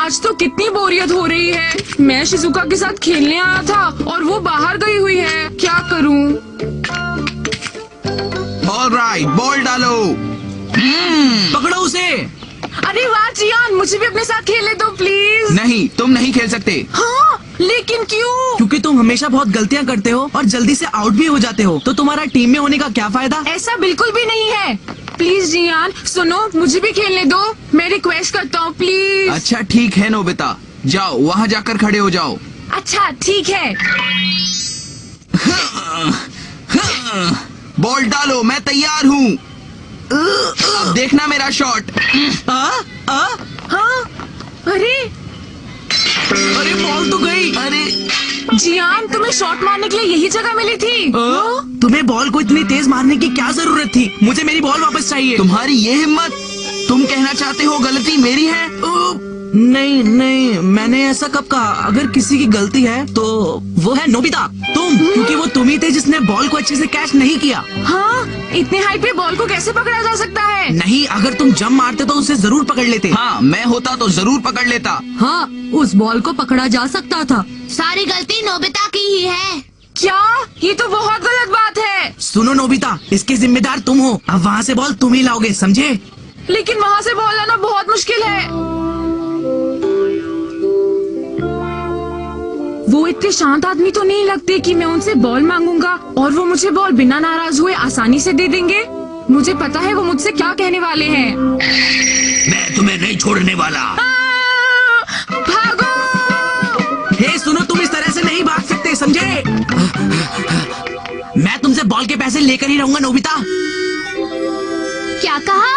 आज तो कितनी बोरियत हो रही है। मैं शिजुका के साथ खेलने आया था और वो बाहर गई हुई है। क्या करूं? ऑलराइट, बॉल डालो। पकड़ो उसे। अरे वाह जियान, मुझे भी अपने साथ खेलने दो प्लीज। नहीं, तुम नहीं खेल सकते। हाँ, लेकिन क्यों? क्योंकि तुम हमेशा बहुत गलतियां करते हो और जल्दी से आउट भी हो जाते हो, तो तुम्हारा टीम में होने का क्या फायदा? ऐसा बिल्कुल भी नहीं है। प्लीज जियान सुनो, मुझे भी खेलने दो। मैं रिक्वेस्ट करता हूँ प्लीज। अच्छा ठीक है नोबिता, जाओ वहाँ जाकर खड़े हो जाओ। अच्छा ठीक है। बॉल डालो, मैं तैयार हूँ। अब देखना मेरा शॉट। हाँ, अरे अरे बॉल तो गई। अरे जियान, तुम्हें शॉट मारने के लिए यही जगह मिली थी। तुम्हें बॉल को इतनी तेज मारने की क्या जरूरत थी? मुझे मेरी बॉल वापस चाहिए। तुम्हारी ये हिम्मत? तुम कहना चाहते हो गलती मेरी है? नहीं नहीं, मैंने ऐसा कब कहा? अगर किसी की गलती है तो वो है नोबिता, तुम। क्योंकि वो तुम ही थे जिसने बॉल को अच्छे से कैच नहीं किया। हाँ, इतने हाइट पे बॉल को कैसे पकड़ा जा सकता है? नहीं, अगर तुम जंप मारते तो उसे जरूर पकड़ लेते। हाँ, मैं होता तो जरूर पकड़ लेता। हाँ, उस बॉल को पकड़ा जा सकता था। सारी गलती नोबिता की ही है। क्या? ये तो बहुत गलत बात है। सुनो नोबिता, इसके जिम्मेदार तुम हो। अब वहाँ से बॉल तुम ही लाओगे, समझे? लेकिन वहाँ से बॉल लाना बहुत मुश्किल है। वो इतने शांत आदमी तो नहीं लगते कि मैं उनसे बॉल मांगूंगा और वो मुझे बॉल बिना नाराज हुए आसानी से दे देंगे। मुझे पता है वो मुझसे क्या कहने वाले हैं। मैं तुम्हें नहीं छोड़ने वाला। भागो! हे सुनो, तुम इस तरह से नहीं भाग सकते, समझे? मैं तुमसे बॉल के पैसे लेकर ही रहूंगा नोबिता। क्या कहा?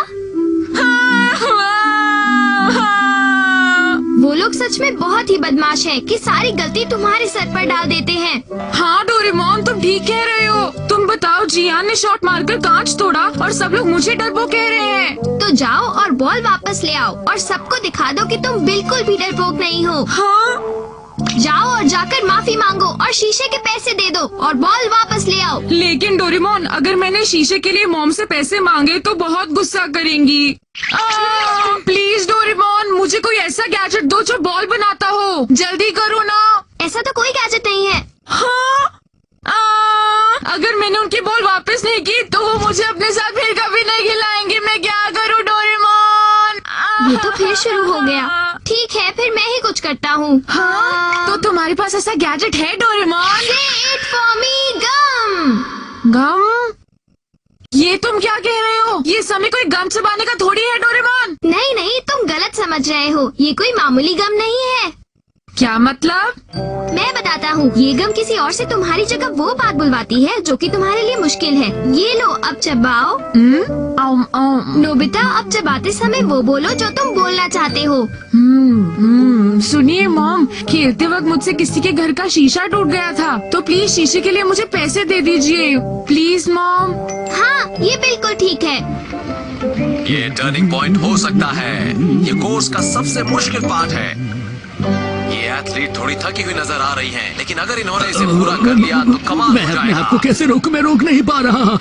वो लोग सच में बहुत ही बदमाश हैं कि सारी गलती तुम्हारे सर पर डाल देते हैं। हाँ डोरेमोन, तुम ठीक कह रहे हो। तुम बताओ, जियान ने शॉट मारकर कांच तोड़ा और सब लोग मुझे डरपोक कह रहे हैं। तो जाओ और बॉल वापस ले आओ और सबको दिखा दो कि तुम बिल्कुल भी डरपोक नहीं हो। हाँ? जाओ और जाकर माफी मांगो और शीशे के पैसे दे दो और बॉल वापस ले आओ। लेकिन डोरेमोन, अगर मैंने शीशे के लिए मॉम से पैसे मांगे तो बहुत गुस्सा करेंगी। प्लीज डोरेमोन, मुझे कोई ऐसा गैजेट दो जो बॉल बनाता हो। जल्दी करो ना। ऐसा तो कोई गैजेट नहीं है। हाँ? अगर मैंने उनकी बॉल वापस नहीं की तो वो मुझे अपने साथ फिर कभी नहीं खिलाएंगे। मैं क्या करूँ डोरेमोन? ये तो फिर शुरू हो गया। ठीक है, फिर मैं ही कुछ करता हूँ। हाँ? तो तुम्हारे पास ऐसा गैजेट है Doraemon? Say it for me, गम। गम? ये तुम क्या कह रहे हो? ये समय कोई गम चबाने का थोड़ी है डोरेमोन। नहीं नहीं, तुम गलत समझ रहे हो। ये कोई मामूली गम नहीं है। क्या मतलब? मैं बताता हूँ। ये गम किसी और से तुम्हारी जगह वो बात बुलवाती है जो कि तुम्हारे लिए मुश्किल है। ये लो, अब चबाओ। नोबिता, अब चबाते समय वो बोलो जो तुम बोलना चाहते हो। सुनिए मॉम, खेलते वक्त मुझसे किसी के घर का शीशा टूट गया था, तो प्लीज शीशे के लिए मुझे पैसे दे दीजिए। Please mom. हाँ, ये बिल्कुल ठीक है। ये टर्निंग पॉइंट हो सकता है। ये कोर्स का सबसे मुश्किल पार्ट है। ये एथलीट थोड़ी थकी हुई नजर आ रही हैं, लेकिन अगर इन्होंने इसे पूरा कर लिया तो कमाल हो जाएगा। मैं आपको कैसे रोकूं? मैं रोक नहीं पा रहा।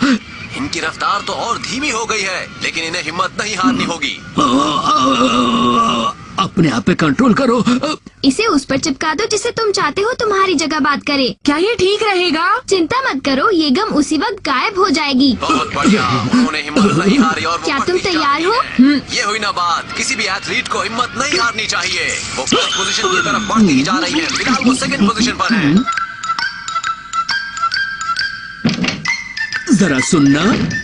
इनकी रफ्तार तो और धीमी हो गई है, लेकिन इन्हें हिम्मत नहीं हारनी होगी। अपने आप पे कंट्रोल करो। इसे उस पर चिपका दो जिसे तुम चाहते हो तुम्हारी जगह बात करे। क्या ये ठीक रहेगा? चिंता मत करो, ये गम उसी वक्त गायब हो जाएगी। बहुत बढ़िया, उन्होंने हिम्मत नहीं हारी और वो क्या तुम बढ़ती जा तैयार रही हो? हैं। ये हुई ना बात। किसी भी एथलीट को हिम्मत नहीं हारनी चाहिए। वो फर्स्ट पोजीशन की तरफ बढ़ती ही जा रही है। फिलहाल वो सेकंड पोजीशन पर है। जरा सुनना।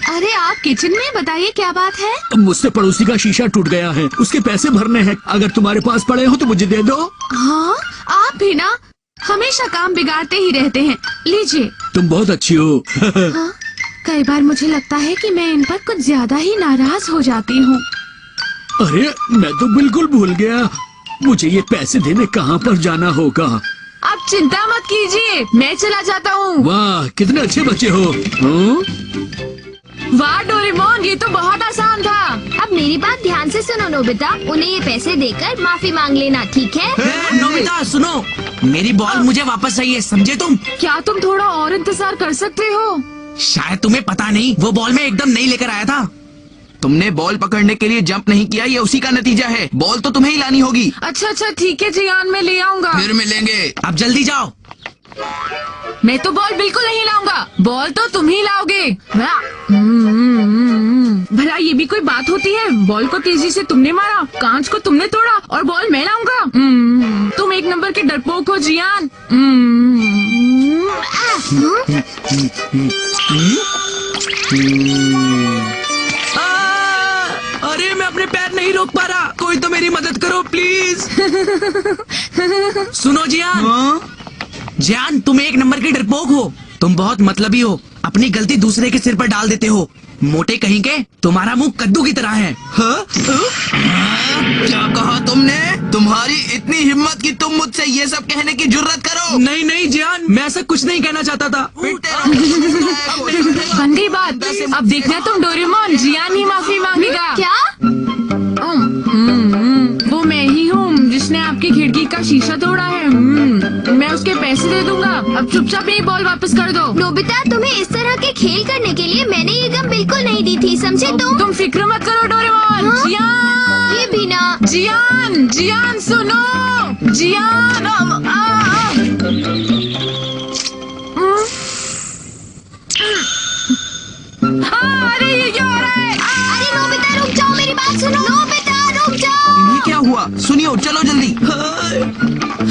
अरे आप किचन में, बताइए क्या बात है? मुझसे पड़ोसी का शीशा टूट गया है, उसके पैसे भरने हैं। अगर तुम्हारे पास पड़े हो तो मुझे दे दो। हाँ, आप भी ना हमेशा काम बिगाड़ते ही रहते हैं। लीजिए। तुम बहुत अच्छी हो। हाँ? कई बार मुझे लगता है कि मैं इन पर कुछ ज्यादा ही नाराज हो जाती हूँ। अरे मैं तो बिल्कुल भूल गया, मुझे ये पैसे देने कहाँ पर जाना होगा। आप चिंता मत कीजिए, मैं चला जाता हूँ। वाह, कितने अच्छे बच्चे हो। वाह डोरेमोन, ये तो बहुत आसान था। अब मेरी बात ध्यान से सुनो नोबिता, उन्हें ये पैसे देकर माफी मांग लेना, ठीक है? नोबिता सुनो, मेरी बॉल मुझे वापस चाहिए, समझे तुम? क्या तुम थोड़ा और इंतजार कर सकते हो? शायद तुम्हें पता नहीं, वो बॉल मैं एकदम नहीं लेकर आया था। तुमने बॉल पकड़ने के लिए जंप नहीं किया, ये उसी का नतीजा है। बॉल तो तुम्हें ही लानी होगी। अच्छा अच्छा ठीक है जियान, मैं ले आऊंगा। फिर मिलेंगे। अब जल्दी जाओ। मैं तो बॉल बिल्कुल नहीं लाऊंगा, बॉल तो तुम ही लाओगे। भला ये भी कोई बात होती है? बॉल को तेजी से तुमने मारा, कांच को तुमने तोड़ा और बॉल मैं लाऊंगा। तुम एक नंबर के डरपोक हो जियान। अरे मैं अपने पैर नहीं रोक पा रहा, कोई तो मेरी मदद करो प्लीज। सुनो जियान। हाँ? जियान, तुम एक नंबर के डरपोक हो। तुम बहुत मतलबी हो, अपनी गलती दूसरे के सिर पर डाल देते हो। मोटे कहीं के, तुम्हारा मुंह कद्दू की तरह है। हाँ? क्या कहा तुमने? तुम्हारी इतनी हिम्मत कि तुम मुझसे ये सब कहने की जुर्रत करो? नहीं नहीं जियान, मैं ऐसा कुछ नहीं कहना चाहता था। गंदी बात। अब देखना तुम डोरेमोन, जियान ही माफी मांगेगा। क्या? वो मैं ही हूँ जिसने आपकी खिड़की का शीशा तोड़ा है। मैं उसके पैसे दे दूंगा। अब चुपचाप ये बॉल वापस कर दो। नोबिता, तुम्हें इस तरह के खेल करने के लिए मैंने ये गम बिल्कुल नहीं दी थी, समझे तुम? तुम फिक्र मत करो डोरेमोन। हाँ? जियान, ये भी ना। जियान, जियान सुनो, जियान। अरे ये क्या हो रहा है? अरे नोबिता रुक जाओ, मेरी बात सुनो। नोबिता रुक जाओ। इन्हें क्या हुआ? सुनियो, चलो जल्दी।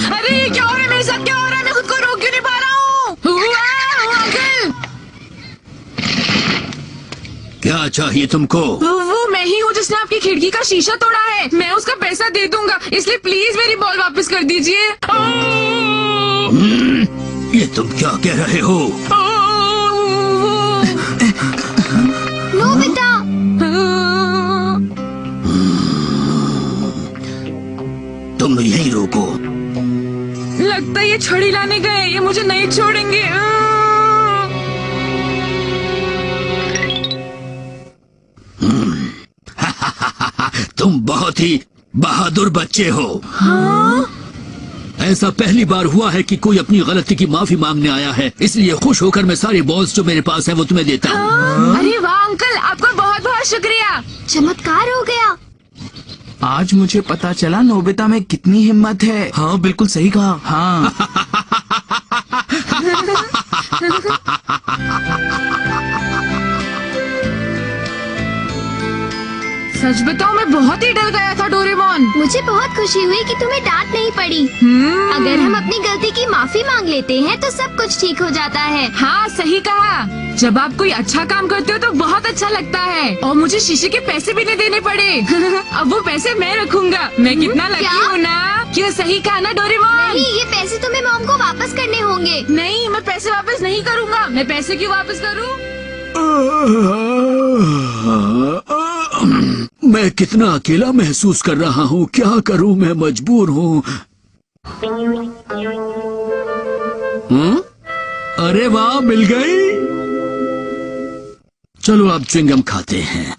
अरे ये क्या हो रहा है? मेरे साथ क्या हो रहा है? मैं खुद को रोक क्यों नहीं पा रहा हूँ? अंकल, क्या चाहिए तुमको? वो मैं ही हूँ जिसने आपकी खिड़की का शीशा तोड़ा है। मैं उसका पैसा दे दूंगा, इसलिए प्लीज मेरी बॉल वापस कर दीजिए। ये तुम क्या कह रहे हो? नोबिता, तुम यहीं रोको। लगता है ये छड़ी लाने गए, ये मुझे नहीं छोड़ेंगे। तुम बहुत ही बहादुर बच्चे हो। हाँ? ऐसा पहली बार हुआ है कि कोई अपनी गलती की माफी मांगने आया है, इसलिए खुश होकर मैं सारे बॉल्स जो मेरे पास है वो तुम्हें देता हूँ। हाँ? अरे वाह अंकल, आपका बहुत बहुत शुक्रिया। चमत्कार हो गया। आज मुझे पता चला नोबिता में कितनी हिम्मत है। हाँ बिल्कुल सही कहा। हाँ। सच बताओ, मैं बहुत ही डर गया था डोरेमोन। मुझे बहुत खुशी हुई कि तुम्हें डांट नहीं पड़ी। अगर हम अपनी गलती की माफी मांग लेते हैं तो सब कुछ ठीक हो जाता है। हाँ सही कहा। जब आप कोई अच्छा काम करते हो तो बहुत अच्छा लगता है। और मुझे शीशे के पैसे भी नहीं देने पड़े। अब वो पैसे मैं रखूंगा। मैं कितना लकी क्या? हूँ ना? क्यों सही कहा ना डोरेमोन? नहीं, ये पैसे तुम्हें मॉम को वापस करने होंगे। नहीं, मैं पैसे वापस नहीं करूँगा। मैं पैसे क्यों वापस करूँ? मैं कितना अकेला महसूस कर रहा हूँ। क्या करूँ, मैं मजबूर हूँ। अरे वाह, मिल गई। चलो अब च्युइंगम खाते हैं।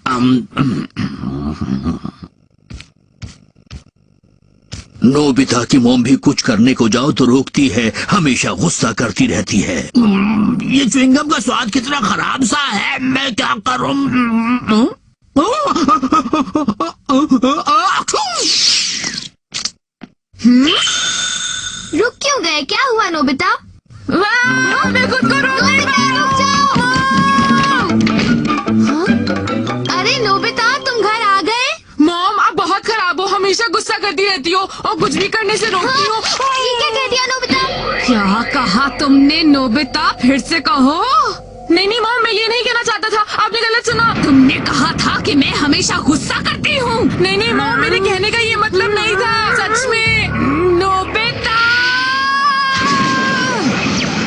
नोबिता की मोम भी कुछ करने को जाओ तो रोकती है, हमेशा गुस्सा करती रहती है। ये च्युइंगम का स्वाद कितना खराब सा है, मैं क्या करूं? रुक क्यों गए? क्या हुआ नोबिता? वाह, मैं खुद को रोक नहीं पा रहा रुक जाओ। हाँ? अरे नोबिता, तुम घर आ गए? मॉम, आप बहुत खराब हो। हमेशा गुस्सा करती रहती हो और कुछ भी करने से रोकती हो। ये क्या कह दिया नोबिता? क्या कहा तुमने नोबिता? फिर से कहो। नहीं नहीं मॉम, मैं ये नहीं कहना चाहता था। आपने गलत सुना। तुमने कहा था कि मैं हमेशा गुस्सा करती हूँ। नहीं नहीं मॉम, मेरे कहने का ये मतलब नहीं था। सच में नोबिता,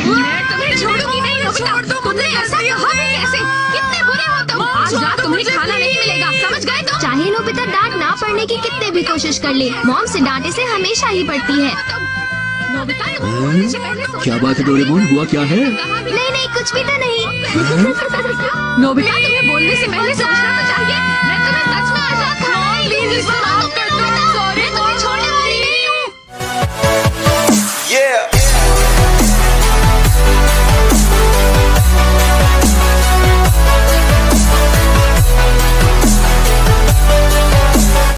मैं तुम्हें छोड़ूंगी नहीं। छोड़ दो मुझे। ऐसा कहा कैसे? कितने बुरे हो तुम। आज रात तुम्हें खाना नहीं मिलेगा, समझ गए तुम? चाहे नोबिता डांट ना पड़ने की कितने भी कोशिश कर ले, मॉम से डांटे से हमेशा ही पड़ती है। नोबिता, तुम बोलने से पहले सोचना क्या बात है डोरेमोन, हुआ क्या है? नहीं नहीं, कुछ भी तो नहीं। नोबिता, तुम्हें बोलने से पहले सोचना तो चाहिए।